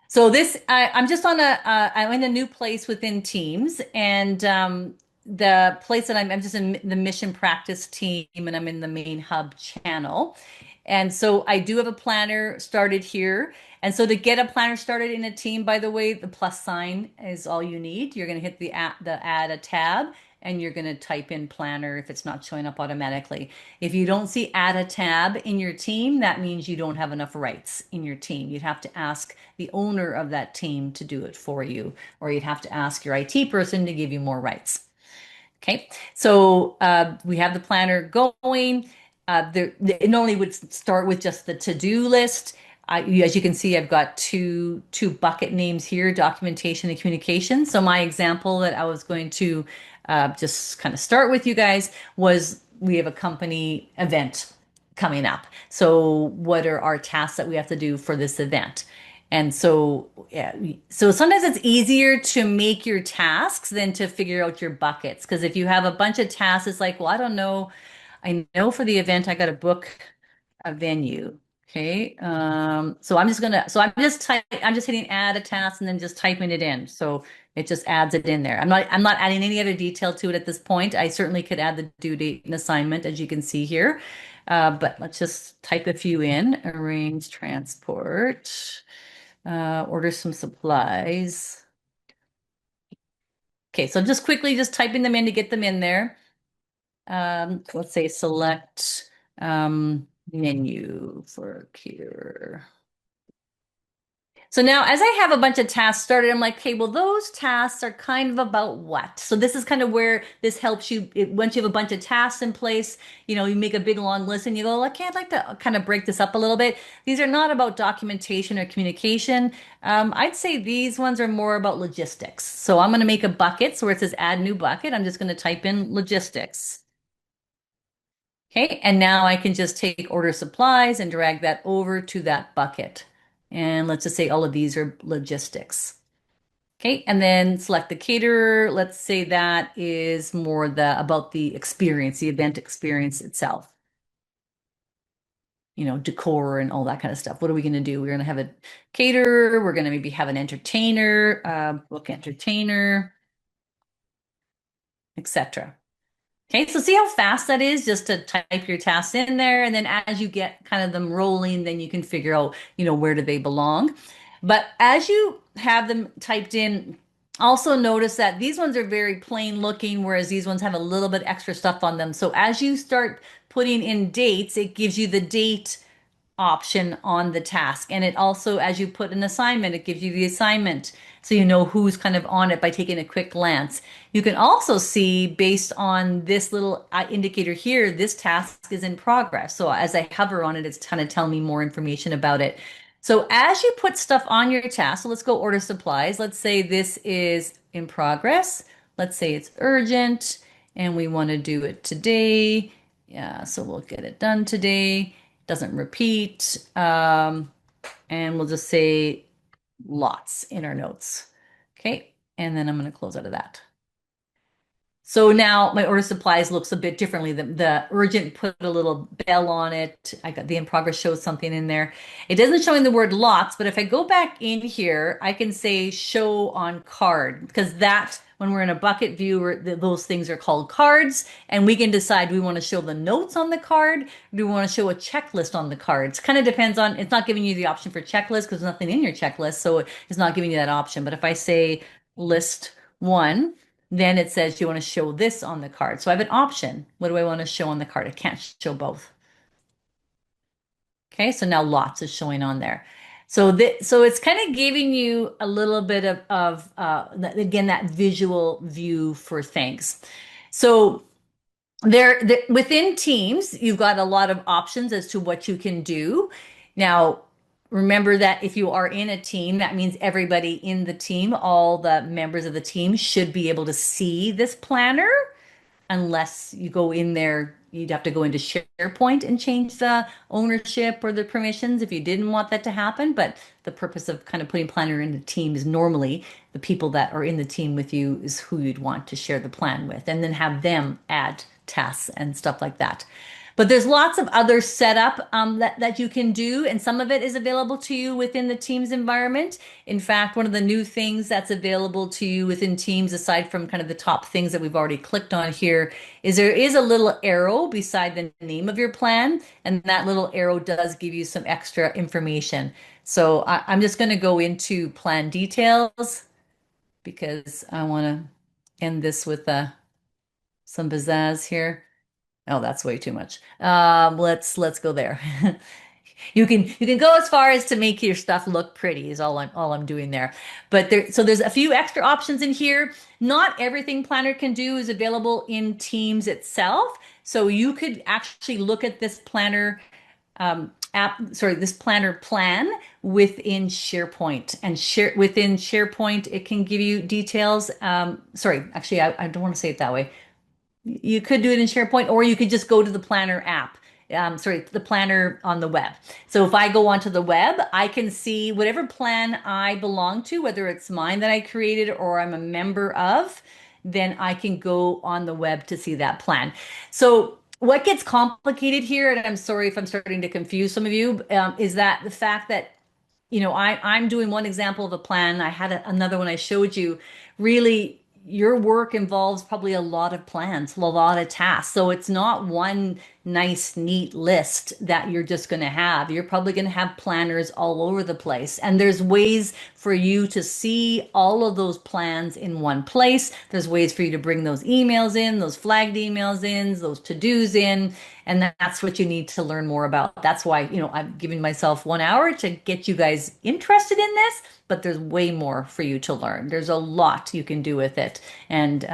S2: So I'm just I'm in a new place within Teams, and the place that I'm just in the mission practice team, and I'm in the main hub channel. And so I do have a planner started here. And so to get a planner started in a team, by the way, the plus sign is all you need. You're going to hit the add a tab, and you're going to type in planner if it's not showing up automatically. If you don't see add a tab in your team, that means you don't have enough rights in your team. You'd have to ask the owner of that team to do it for you, or you'd have to ask your IT person to give you more rights. Okay, so we have the planner going. It normally would start with just the to-do list. As you can see, I've got two bucket names here: documentation and communication. So my example that I was going to just kind of start with you guys was we have a company event coming up. So what are our tasks that we have to do for this event? And so, yeah, so sometimes it's easier to make your tasks than to figure out your buckets. Because if you have a bunch of tasks, it's like, well, I don't know. I know for the event, I got to book a venue. Okay. I'm just hitting add a task and then just typing it in. So it just adds it in there. I'm not adding any other detail to it at this point. I certainly could add the due date and assignment, as you can see here. But let's just type a few in, arrange transport, order some supplies. Okay, so just quickly just typing them in to get them in there. Let's say select menu for here. So now as I have a bunch of tasks started, I'm like, okay, well, those tasks are kind of about what? So this is kind of where this helps you. Once you have a bunch of tasks in place, you make a big long list and you go, okay, I'd like to kind of break this up a little bit. These are not about documentation or communication. I'd say these ones are more about logistics. So I'm going to make a bucket. So where it says add new bucket, I'm just going to type in logistics. Okay, and now I can just take order supplies and drag that over to that bucket. And let's just say all of these are logistics. Okay, and then select the caterer. Let's say that is more about the experience, the event experience itself. Decor and all that kind of stuff. What are we going to do? We're going to have a caterer. We're going to maybe have an entertainer, book entertainer, etc. Okay, so see how fast that is just to type your tasks in there. And then as you get kind of them rolling, then you can figure out, where do they belong. But as you have them typed in, also notice that these ones are very plain looking, whereas these ones have a little bit extra stuff on them. So as you start putting in dates, it gives you the date option on the task. And it also, as you put an assignment, it gives you the assignment so you know who's kind of on it by taking a quick glance. You can also see based on this little indicator here, this task is in progress. So as I hover on it, it's kind of telling me more information about it. So as you put stuff on your task, so let's go order supplies. Let's say this is in progress. Let's say it's urgent and we want to do it today. Yeah, so we'll get it done today. Doesn't repeat. And we'll just say lots in our notes. Okay, and then I'm going to close out of that. So now my order supplies looks a bit differently. The urgent put a little bell on it. I got the in progress shows something in there. It doesn't show in the word lots, but if I go back in here, I can say show on card because that when we're in a bucket view, those things are called cards, and we can decide we want to show the notes on the card. Or do we want to show a checklist on the cards? Kind of depends on. It's not giving you the option for checklist because there's nothing in your checklist, so it's not giving you that option. But if I say list one. Then it says you want to show this on the card. So I have an option. What do I want to show on the card? I can't show both. Okay, so now lots is showing on there. So it's kind of giving you a little bit of again, that visual view for things. So within Teams, you've got a lot of options as to what you can do. Now, remember that if you are in a team, that means everybody in the team, all the members of the team should be able to see this planner unless you go in there, you'd have to go into SharePoint and change the ownership or the permissions if you didn't want that to happen. But the purpose of kind of putting planner in the team is normally the people that are in the team with you is who you'd want to share the plan with, and then have them add tasks and stuff like that. But there's lots of other setup that you can do, and some of it is available to you within the Teams environment. In fact, one of the new things that's available to you within Teams, aside from kind of the top things that we've already clicked on here, is there is a little arrow beside the name of your plan, and that little arrow does give you some extra information. So I'm just going to go into plan details because I want to end this with some pizzazz here. Oh, that's way too much. Let's go there. You can go as far as to make your stuff look pretty is all I'm doing there. But there's a few extra options in here. Not everything Planner can do is available in Teams itself. So you could actually look at this planner this planner plan within SharePoint, and within SharePoint it can give you details. Actually, I don't want to say it that way. You could do it in SharePoint, or you could just go to the Planner app. The Planner on the web. So if I go onto the web, I can see whatever plan I belong to, whether it's mine that I created or I'm a member of, then I can go on the web to see that plan. So what gets complicated here, and I'm sorry if I'm starting to confuse some of you, is that the fact that I'm doing one example of a plan. I had another one I showed you. Really, your work involves probably a lot of plans, a lot of tasks. So it's not one nice, neat list that you're just going to have. You're probably going to have planners all over the place. And there's ways for you to see all of those plans in one place. There's ways for you to bring those emails in, those flagged emails in, those to-dos in. And that's what you need to learn more about. That's why, I'm giving myself 1 hour to get you guys interested in this, but there's way more for you to learn. There's a lot you can do with it. And,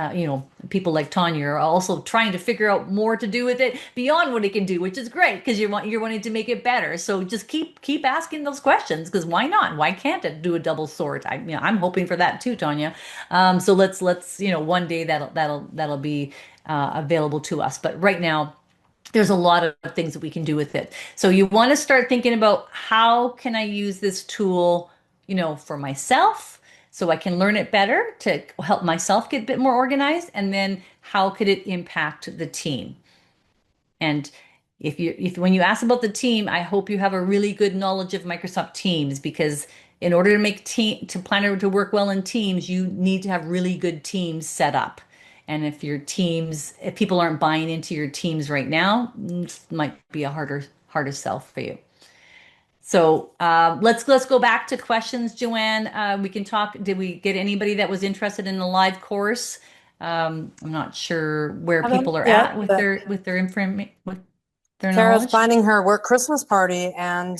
S2: people like Tanya are also trying to figure out more to do with it beyond what it can do, which is great because you're wanting to make it better. So just keep asking those questions, because why not? Why can't it do a double sort? I'm hoping for that too, Tanya. So let's one day that'll be available to us. But right now, there's a lot of things that we can do with it. So you want to start thinking about, how can I use this tool, for myself so I can learn it better to help myself get a bit more organized, and then how could it impact the team? And if when you ask about the team, I hope you have a really good knowledge of Microsoft Teams, because in order to make Planner to work well in Teams, you need to have really good teams set up. And if people aren't buying into your teams right now, it might be a harder sell for you. So let's go back to questions, Joanne. We can talk. Did we get anybody that was interested in the live course? I'm not sure where people are at with their information. their
S1: Kara's
S2: knowledge?
S1: planning her work Christmas party, and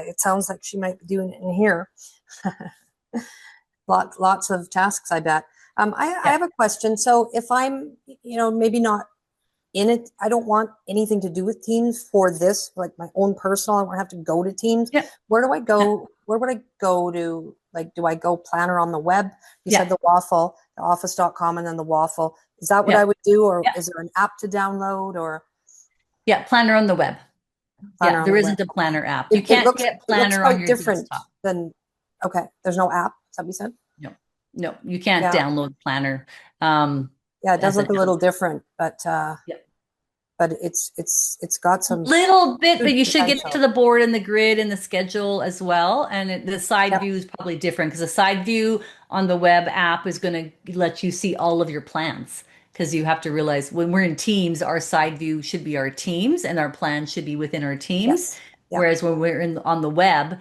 S1: it sounds like she might be doing it in here. Lots of tasks, I bet. I
S2: Yeah.
S1: have a question. So if I'm, maybe not in it, I don't want anything to do with Teams for this, like my own personal. I don't have to go to Teams.
S2: Yeah.
S1: Where do I
S2: Yeah.
S1: go? Where would I go to? Like, do I go planner on the web? You said
S2: Yeah.
S1: the waffle, the office.com, and then the waffle. Is that what
S2: Yeah.
S1: I would do? Or
S2: Yeah.
S1: is there an app to download or
S2: Yeah. Planner on the web.
S1: planner
S2: Yeah.
S1: on
S2: There
S1: the web?
S2: isn't a
S1: Okay.
S2: planner app. You
S1: It
S2: can't
S1: looks
S2: get
S1: it looks
S2: planner on
S1: quite
S2: your
S1: different
S2: desktop.
S1: than okay. There's no app. Is that what you said?
S2: No, no, you can't
S1: Yeah.
S2: download planner um,
S1: Yeah, it does
S2: as an
S1: look a
S2: app.
S1: little different,
S2: Yeah.
S1: but it's got some
S2: Little bit, but
S1: good
S2: you should get to
S1: potential.
S2: the board and the grid and the schedule as well. And the side
S1: Yep.
S2: view is probably different because the side view on the web app is going to let you see all of your plans. Because you have to realize when we're in teams, our side view should be our teams and our plans should be within our teams.
S1: Yes. Yeah.
S2: Whereas when we're in on the web,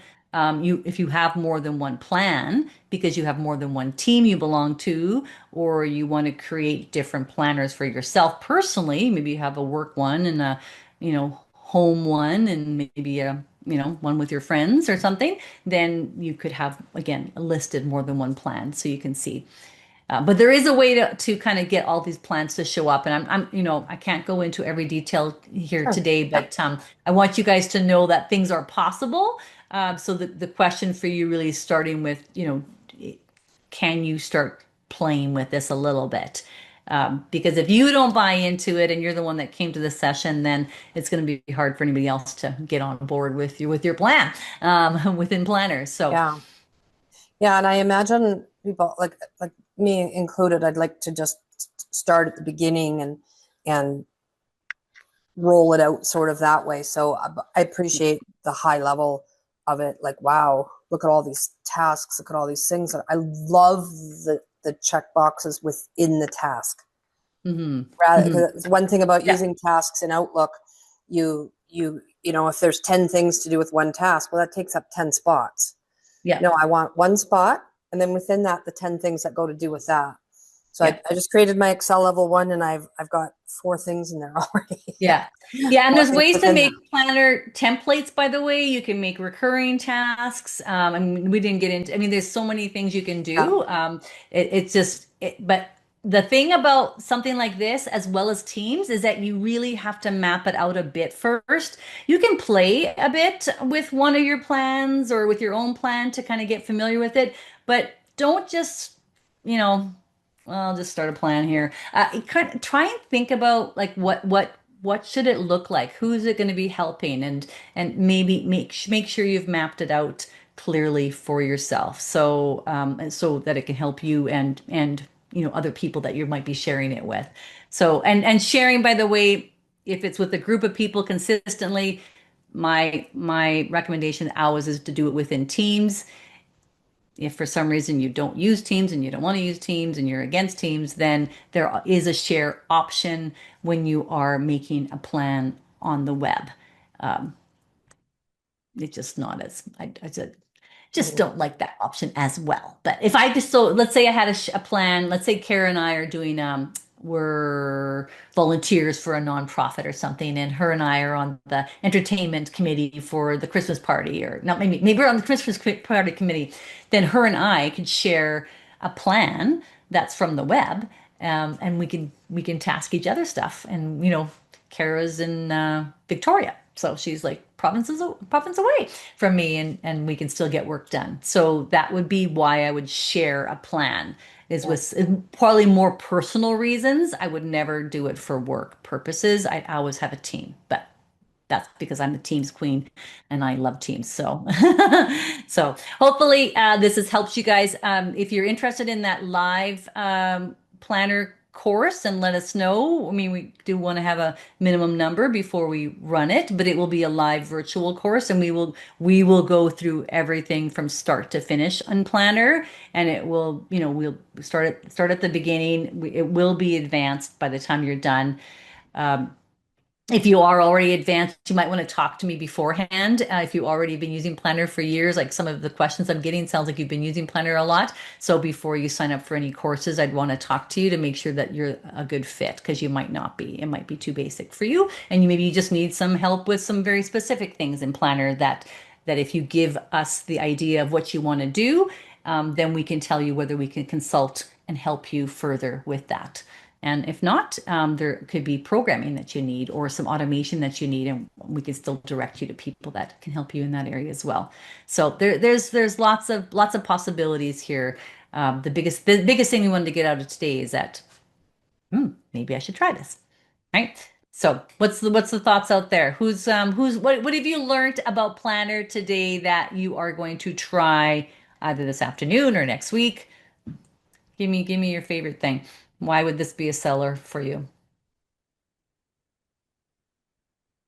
S2: you if you have more than one plan because you have more than one team you belong to, or you want to create different planners for yourself personally, maybe you have a work one and a home one and maybe a one with your friends or something, then you could have again listed more than one plan so you can see. But there is a way to kind of get all these plans to show up, and I can't go into every detail here
S1: Sure.
S2: today,
S1: Yep.
S2: but I want you guys to know that things are possible. So the question for you really is starting with, can you start playing with this a little bit? Because if you don't buy into it and you're the one that came to the session, then it's going to be hard for anybody else to get on board with you with your plan within planners. So,
S1: Yeah. Yeah, and I imagine people like me included, I'd like to just start at the beginning and roll it out sort of that way. So I appreciate the high level of it. Like, wow, look at all these tasks, look at all these things. I love the check boxes within the task.
S2: hmm
S1: Rather,
S2: hmm
S1: because one thing about
S2: yeah,
S1: using tasks in Outlook, if there's 10 things to do with one task, well, that takes up 10 spots.
S2: yeah,
S1: No, I want one spot, and then within that, the 10 things that go to do with that. So
S2: yeah.
S1: I just created my Excel level one, and I've got 4 things in there already.
S2: Yeah. Yeah, and
S1: Four
S2: there's
S1: things
S2: ways to
S1: within there.
S2: make planner templates, by the way. You can make recurring tasks. I mean, we didn't get into, I mean, there's so many things you can
S1: Yeah.
S2: do. It's just, but the thing about something like this, as well as Teams, is that you really have to map it out a bit first. You can play a bit with one of your plans or with your own plan to kind of get familiar with it, but don't just, you know, well, I'll just start a plan here. Kind of try and think about like what should it look like? Who's it going to be helping? And maybe make sure you've mapped it out clearly for yourself, so and so that it can help you and other people that you might be sharing it with. So and sharing, by the way, if it's with a group of people consistently, my recommendation always is to do it within teams. If for some reason you don't use Teams and you don't want to use Teams and you're against Teams, then there is a share option when you are making a plan on the web. Um, it's just not as I just
S1: Mhm.
S2: don't like that option as well. But if I just, so let's say I had a plan, let's say Kara and I are doing we're volunteers for a nonprofit or something, and her and I are on the entertainment committee for the Christmas party, or not, maybe we're on the Christmas party committee, then her and I could share a plan that's from the web, and we can task each other stuff. And Kara's in Victoria, so she's like province away from me, and we can still get work done. So that would be why I would share a plan, is
S1: Yeah.
S2: with probably more personal reasons. I would never do it for work purposes. I always have a team, but that's because I'm the teams queen and I love teams. So, so hopefully this has helped you guys. If you're interested in that live planner course, and let us know. I mean, we do want to have a minimum number before we run it, but it will be a live virtual course, and we will go through everything from start to finish on Planner, and it will, we'll start at the beginning. It will be advanced by the time you're done. Um, If you are already advanced, you might want to talk to me beforehand. If you've already been using Planner for years, like some of the questions I'm getting sounds like you've been using Planner a lot. So before you sign up for any courses, I'd want to talk to you to make sure that you're a good fit because you might not be. It might be too basic for you, and you maybe you just need some help with some very specific things in Planner that if you give us the idea of what you want to do, then we can tell you whether we can consult and help you further with that. And if not, there could be programming that you need or some automation that you need, and we can still direct you to people that can help you in that area as well. So there's lots of possibilities here. The biggest thing we wanted to get out of today is that maybe I should try this, right? So what's the thoughts out there? What have you learned about Planner today that you are going to try either this afternoon or next week? Give me your favorite thing. Why would this be a seller for you?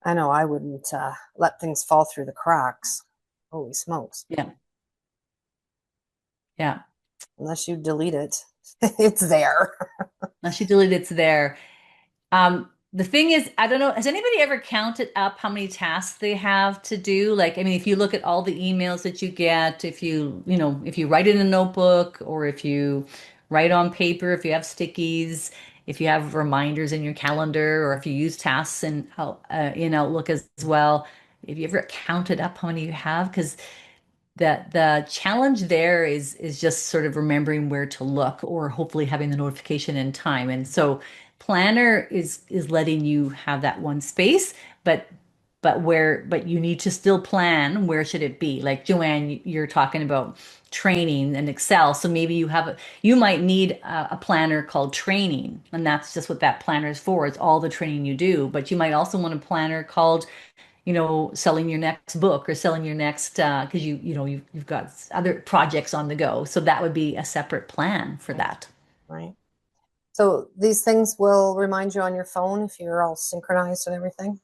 S1: I know I wouldn't let things fall through the cracks. Holy smokes.
S2: Yeah. Yeah.
S1: Unless you delete it, it's there.
S2: Now she deleted it's there. The thing is, I don't know, has anybody ever counted up how many tasks they have to do? Like, I mean, if you look at all the emails that you get, if you write in a notebook or if you write on paper, if you have stickies, if you have reminders in your calendar, or if you use tasks in Outlook as well, have you ever counted up how many you have? Because the challenge there is just sort of remembering where to look or hopefully having the notification in time. And so Planner is letting you have that one space, but you need to still plan where should it be. Like Joanne, you're talking about training and Excel. So maybe you might need a planner called training, and that's just what that planner is for. It's all the training you do. But you might also want a planner called selling your next book or selling your next because you've got other projects on the go. So that would be a separate plan for
S1: Right.
S2: that.
S1: Right. So these things will remind you on your phone if you're all synchronized and everything.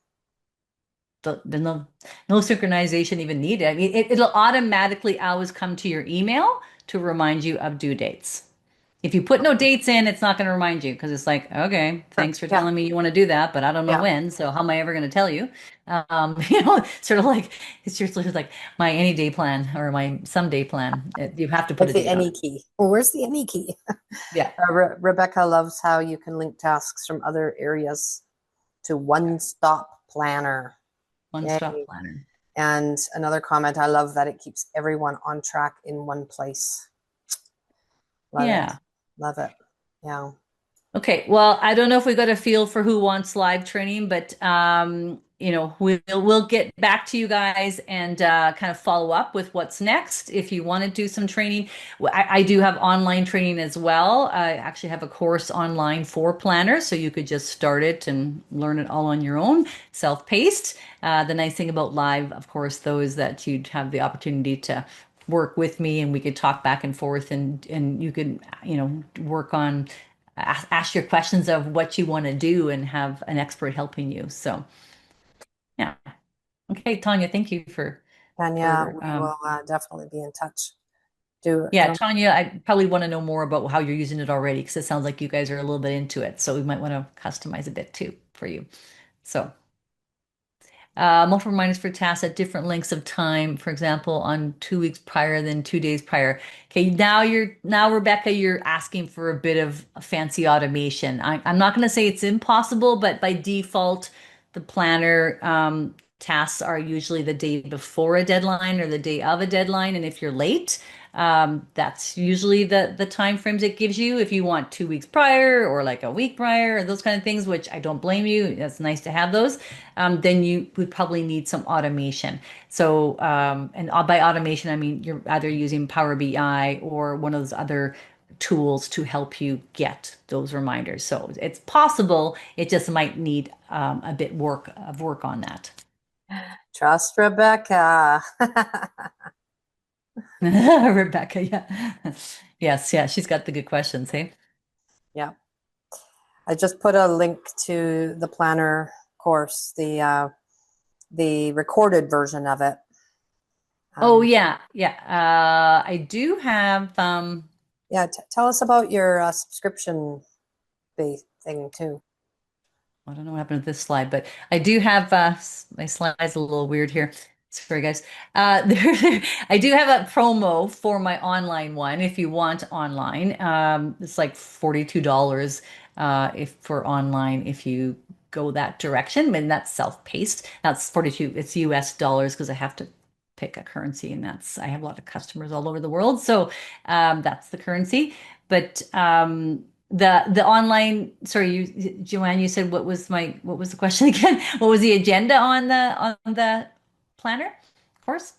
S2: No synchronization even needed. I mean, it'll automatically always come to your email to remind you of due dates. If you put no dates in, it's not going to remind you because it's like, okay,
S1: Sure.
S2: thanks for
S1: Yeah.
S2: telling me you want to do that, but I don't know
S1: Yeah.
S2: when. So how am I ever going to tell you? Sort of like it's just sort of like my any day plan or my someday plan. You have to put
S1: Like
S2: a
S1: the
S2: date on
S1: any
S2: it.
S1: key. Well, where's the any key?
S2: Yeah,
S1: Rebecca loves how you can link tasks from other areas to one stop planner.
S2: one stop
S1: Yay.
S2: planner.
S1: And another comment, I love that it keeps everyone on track in one place. Love it.
S2: Yeah.
S1: Love it. Yeah.
S2: Okay, well, I don't know if we got a feel for who wants live training, but we'll get back to you guys and kind of follow up with what's next. If you want to do some training, I do have online training as well. I actually have a course online for planners, so you could just start it and learn it all on your own, self-paced. The nice thing about live, of course, though, is that you'd have the opportunity to work with me and we could talk back and forth and you could work on ask your questions of what you want to do and have an expert helping you. So, yeah. Okay, Tanya, thank you for
S1: Tanya,
S2: for
S1: we will definitely be in touch. Do
S2: yeah,
S1: don't
S2: Tanya, I probably want to know more about how you're using it already because it sounds like you guys are a little bit into it. So we might want to customize a bit too for you. So multiple reminders for tasks at different lengths of time, for example, on 2 weeks prior than 2 days prior. Okay, now Rebecca, you're asking for a bit of fancy automation. I'm not going to say it's impossible, but by default, the planner tasks are usually the day before a deadline or the day of a deadline. And if you're late, that's usually the time frames it gives you. If you want 2 weeks prior or like a week prior or those kind of things, which I don't blame you, it's nice to have those. Then you would probably need some automation. So, and by automation, I mean you're either using Power BI or one of those other tools to help you get those reminders. So it's possible. It just might need a bit of work on that.
S1: trust Rebecca.
S2: Rebecca, yeah. Yes, yeah, she's got the good questions, hey?
S1: Yeah. I just put a link to the planner course, the recorded version of it.
S2: Oh
S1: Um,
S2: yeah, yeah. I do have
S1: yeah, tell us about your subscription thing too.
S2: I don't know what happened to this slide, but I do have my slide's a little weird here. Sorry, guys. I do have a promo for my online one if you want online. It's like $42 if for online if you go that direction. And that's self-paced. That's 42. It's US dollars because I have to pick a currency, and that's I have a lot of customers all over the world, so that's the currency. But the online, sorry, Joanne, you said what was the question again? What was the agenda on the planner course?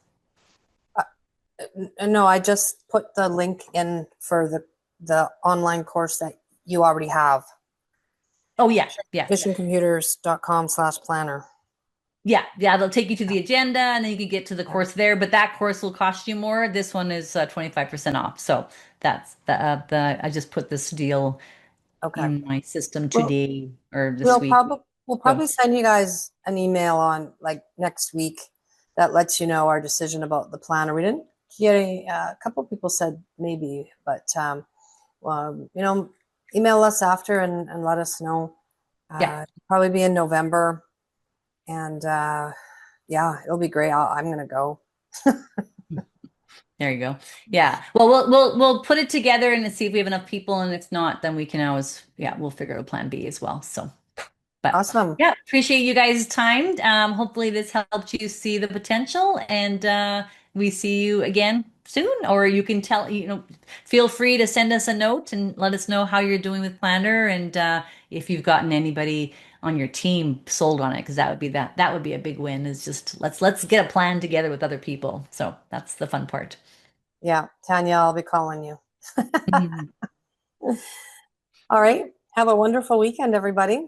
S1: No, I just put the link in for the online course that you already have.
S2: Oh yeah, yeah,
S1: Visioncomputers.com/planner.
S2: yeah. They'll take you to the agenda, and then you can get to the course there. But that course will cost you more. This one is 25% off. So that's the I just put this deal
S1: Okay.
S2: in my system
S1: Well,
S2: today or this week.
S1: we'll
S2: So
S1: probably send you guys an email on like next week that lets you know our decision about the planner. We didn't get a couple of people said maybe, but email us after and let us know.
S2: yeah.
S1: Probably be in November, and yeah, it'll be great. I'm gonna go.
S2: There you go. Yeah. Well, we'll put it together and see if we have enough people, and if not, then we can always we'll figure out a plan B as well. So, but
S1: Awesome.
S2: yeah, appreciate you guys' time. Hopefully this helped you see the potential, and we see you again soon. Or you can feel free to send us a note and let us know how you're doing with Planner, and if you've gotten anybody on your team sold on it, because that would be a big win. Is just let's get a plan together with other people. So that's the fun part.
S1: Yeah, Tanya, I'll be calling you.
S2: Mhm.
S1: All right. Have a wonderful weekend, everybody.